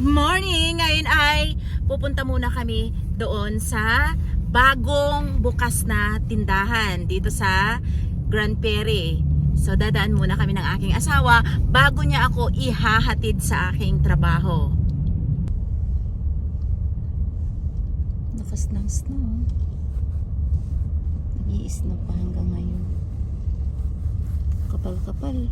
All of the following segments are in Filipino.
morning! Ngayon ay pupunta muna kami doon sa bagong bukas na tindahan dito sa Grand Prairie. So dadaan muna kami ng aking asawa bago niya ako ihahatid sa aking trabaho. Lakas ng snow. Nag-i-snow pa hanggang ngayon. Kapal-kapal.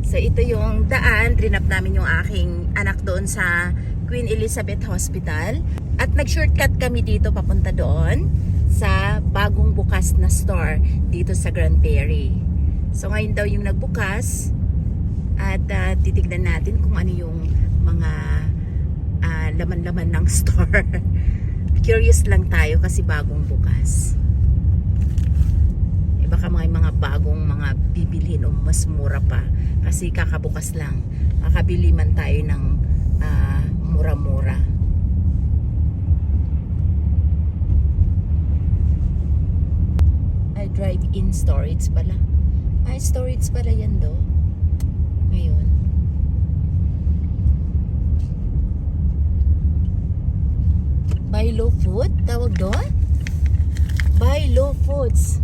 So ito yung daan, trinap namin yung aking anak doon sa Queen Elizabeth Hospital. At nag-shortcut kami dito papunta doon sa bagong bukas na store dito sa Grand Prairie. So ngayon daw yung nagbukas at titignan natin kung ano yung mga laman-laman ng store. Curious lang tayo kasi bagong bukas. Baka mga bagong mga bibilhin o mas mura pa kasi kakabukas lang, makabili man tayo ng mura-mura. Ay, drive-in storage pala. Ay, storage pala yan do ngayon. Buy low food tawag doon? Buy low foods.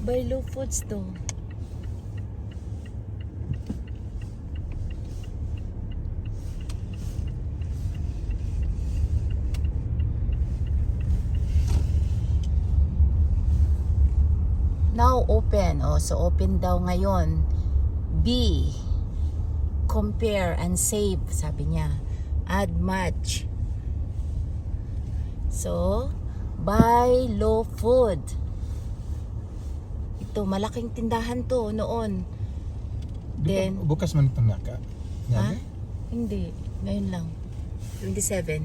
Buy low foods to. Now open. Oh, so open daw ngayon. B. Compare and save, sabi niya. Add match. So buy low food. Ito, malaking tindahan to noon. Then, bukas man itong naka. ha? Hindi. Ngayon lang. 27.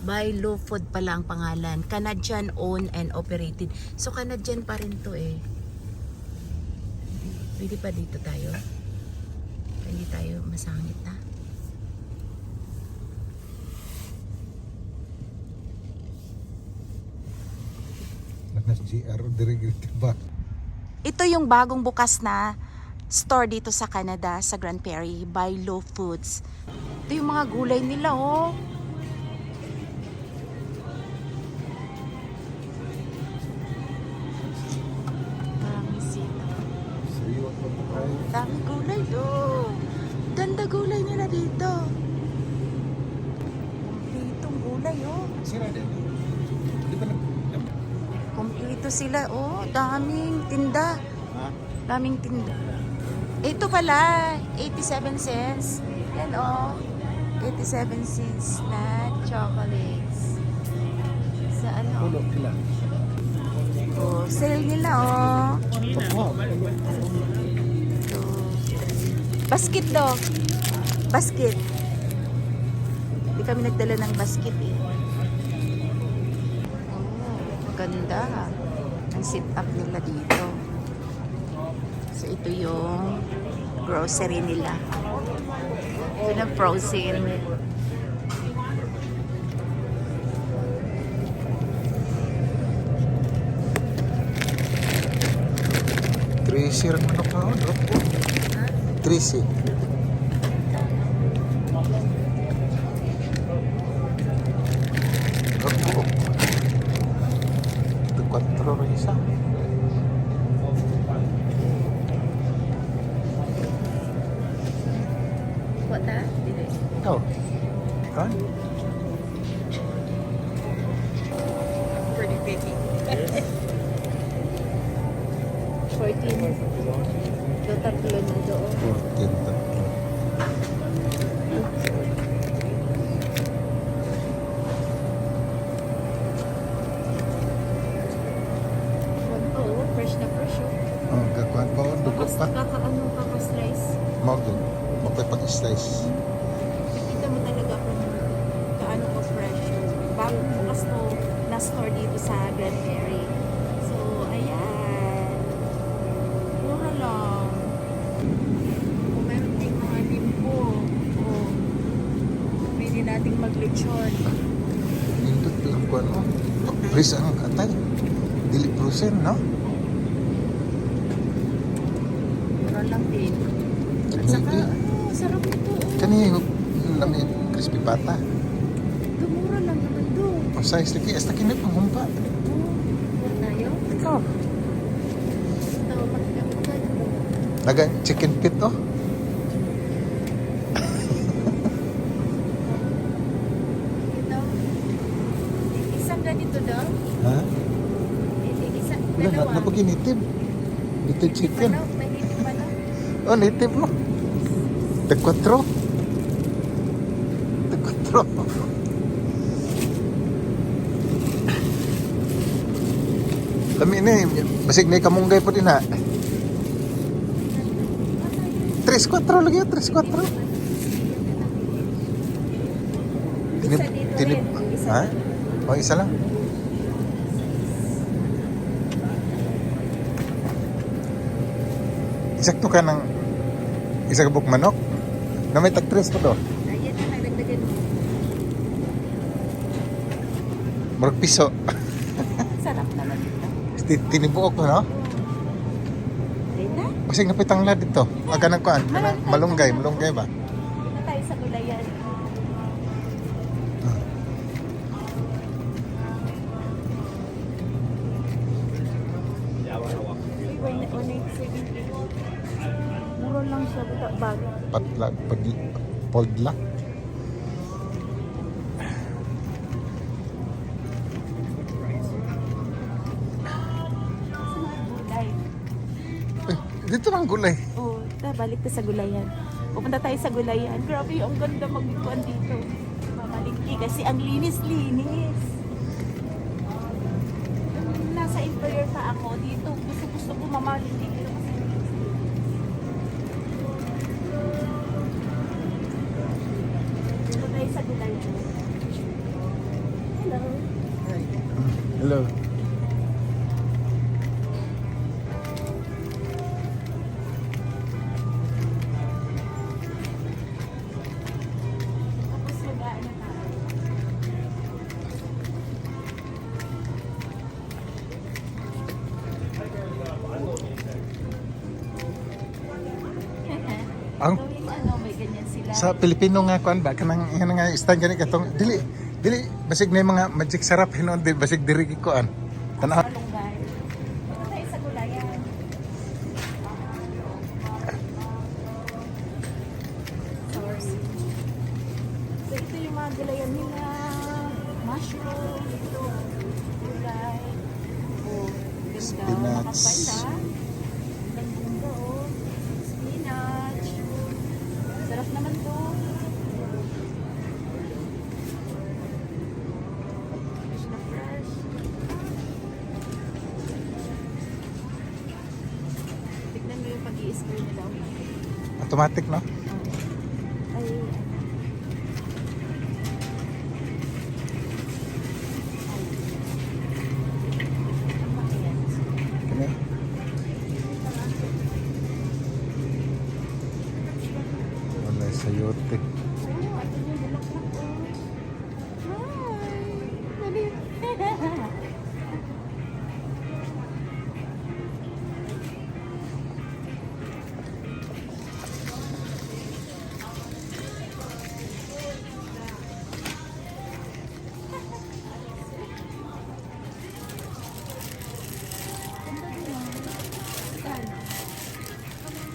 Buy low food pala ang pangalan. Canadian owned and operated. So, Canadian pa rin to eh. Pwede pa dito tayo. Hindi tayo masangit na. Ito yung bagong bukas na store dito sa Canada, sa Grand Prairie, Buy Low Foods. Ito yung mga gulay nila, oh. Maraming sita. Dami gulay, oh. Ganda gulay nila dito. Ditong gulay, oh. Kompleto sila, oh, daming tinda. Daming tinda. Ito pala, 87 cents. Yan, oh, 87 cents na chocolates. Sa ano? Oh, sale nila, oh. 2, 3. Basket, dog. Basket. Hindi kami nagdala ng basket, eh. Ganda ang sit up nila dito. So ito yung grocery nila. Ito na frozen. Tracy rin mo na drop po. Tracy. Drop po. Quattro isa. What that? Oh. Kan? Pretty picky. 14. Do tatlo na doon. 14 tatlo. Fresh na fresh, oh. Oh, gagawin pa ako. Dugo pa. Kaka-slice. Magpapag-slice. Kita mo talaga kung kaano ko fresh. Bago bukas to na store dito sa Grand Prairie. So, ayan. Mura lang. Kung meron ding mga limpo, oh, pwede natin maglechon. Nindot lang ko ano. Pris ang atay. Dili prusen, no? Mura lang din. At Kani saka, di. sarap nito. Kani nami crispy pata. Mura lang naman do. O size lagi. Hasta kinip ang humpa. Mura tayo. Ikaw. Ito, makikita. Naga chicken pit, oh. Ito. Isang ganito daw. Ha? Isa, Wala na. dalawa. Napaginitib. Native chicken. Mahigit pa na. Oh, native mo. Tag-4. Tag-4. Lami ni, basig ni kamunggay po din ha. 3-4 lagi, 3-4. Tinib, Isa dito tinib. rin. Isa Ha? lang. O, isa lang. Eksakto ka ng isa kabuk manok na may tag-3 pa to. Ayan na, nagdagdagan mo. Murag piso. Sarap naman ito. Tinibuok mo, no? Ayun na. Kasi napitang lad dito. Aga ng kuan. Malunggay ba? Dito tayo sa gulayan. Uy, 170. Mura lang siya. Bago. Podlak. Gulay. Eh, dito lang gulay. Oh, balik ta sa gulayan. Pupunta tayo sa gulayan. Grabe, ang ganda magkuhan dito. Mamalingki kasi ang linis-linis. Nung nasa interior pa ako dito, gusto ko mamalingki dito kasi punta tayo sa gulayan. Hello. Hello. Tapos magaan na tayo. Ang Tuwing ano, may ganyan sila. sa Pilipino nga kuan ba kanang yan nga stand gani katong dili basig na yung mga magic sarap hinon di basig diri kuan. Tanaw. Malunggay. Punta tayo sa gulayan. Sorry. So ito yung mga gulayan nila. Mushroom. Ito. Gulay. Oh, ganda. Spinach. Makapala. Ang ganda oh. Spinach. Sarap naman to. Fresh na fresh. Tignan mo yung pag-i-spray nila. Automatic, no? Ay, Kani. Wala sayote.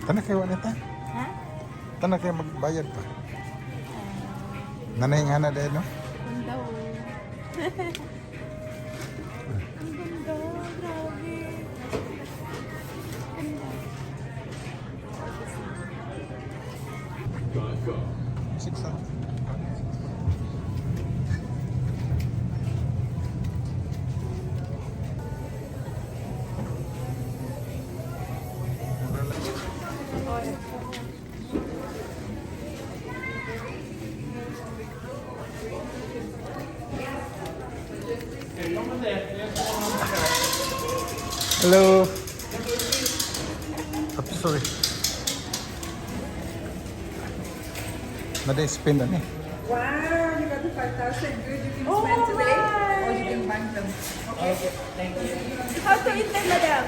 Tanah kayo wanita. Ha? Tanah kayo magbayad pa. Nanay nga na dahil, no? Ganda oh. Ang ganda, grabe. Ganda. 600. Hello. Oh, sorry. Nada spin na ni. Wow, 5,000 good. You can Oh spend today my. or you can bank them. Okay? Thank you. How to enter, madam?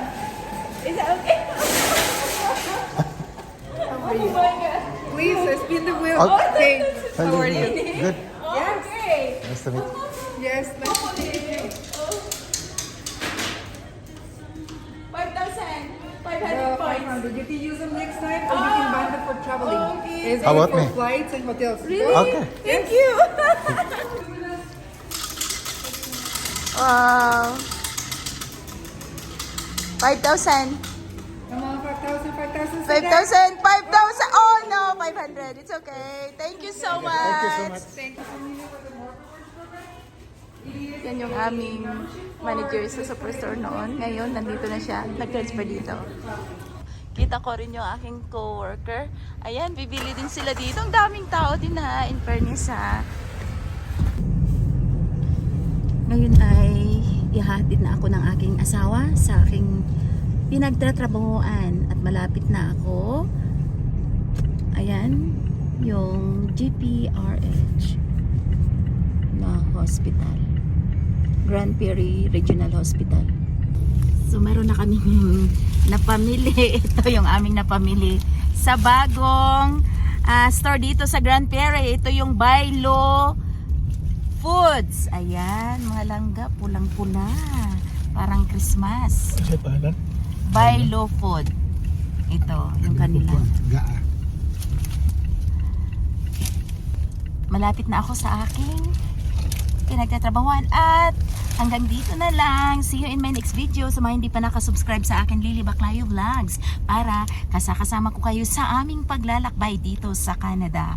Is that okay? Oh my God. Please, spin the wheel. Oh. Okay. How How are you? Good. Yes. Okay. Nice to meet you. Yes. Nice to meet you. 5,500 points. 500. You can use them next time or you can bank them for traveling. Okay. It's How only about for me? flights and hotels. Really? Okay. Thank you. Wow. 5,000. Come on, 5,000, 5,000. 5,000. 5,000. Oh no, 500. It's okay. Thank you so much. Thank you so much. Thank you. Yan yung aming manager sa Superstore noon. Ngayon, nandito na siya. Nag-transfer dito. Kita ko rin yung aking co-worker. Ayan, bibili din sila dito. Ang daming tao din ha, in fairness ha. Ngayon ay ihahatid na ako ng aking asawa sa aking pinagtatrabahoan at malapit na ako. Ayan, yung GPRH na hospital. Grand Prairie Regional Hospital. So meron na kaming napamili. Ito yung aming napamili sa bagong store dito sa Grand Prairie. Ito yung Bailo Foods. Ayan, mga langga, pulang-pula. Parang Christmas. Ano pangalan? Bailo Food. Ito, yung kanila. Gaa. Malapit na ako sa aking pinagtatrabahuan at hanggang dito na lang. See you in my next video. Sa mga hindi pa nakasubscribe sa akin, Lily Baclayo Vlogs, para kasama ko kayo sa aming paglalakbay dito sa Canada.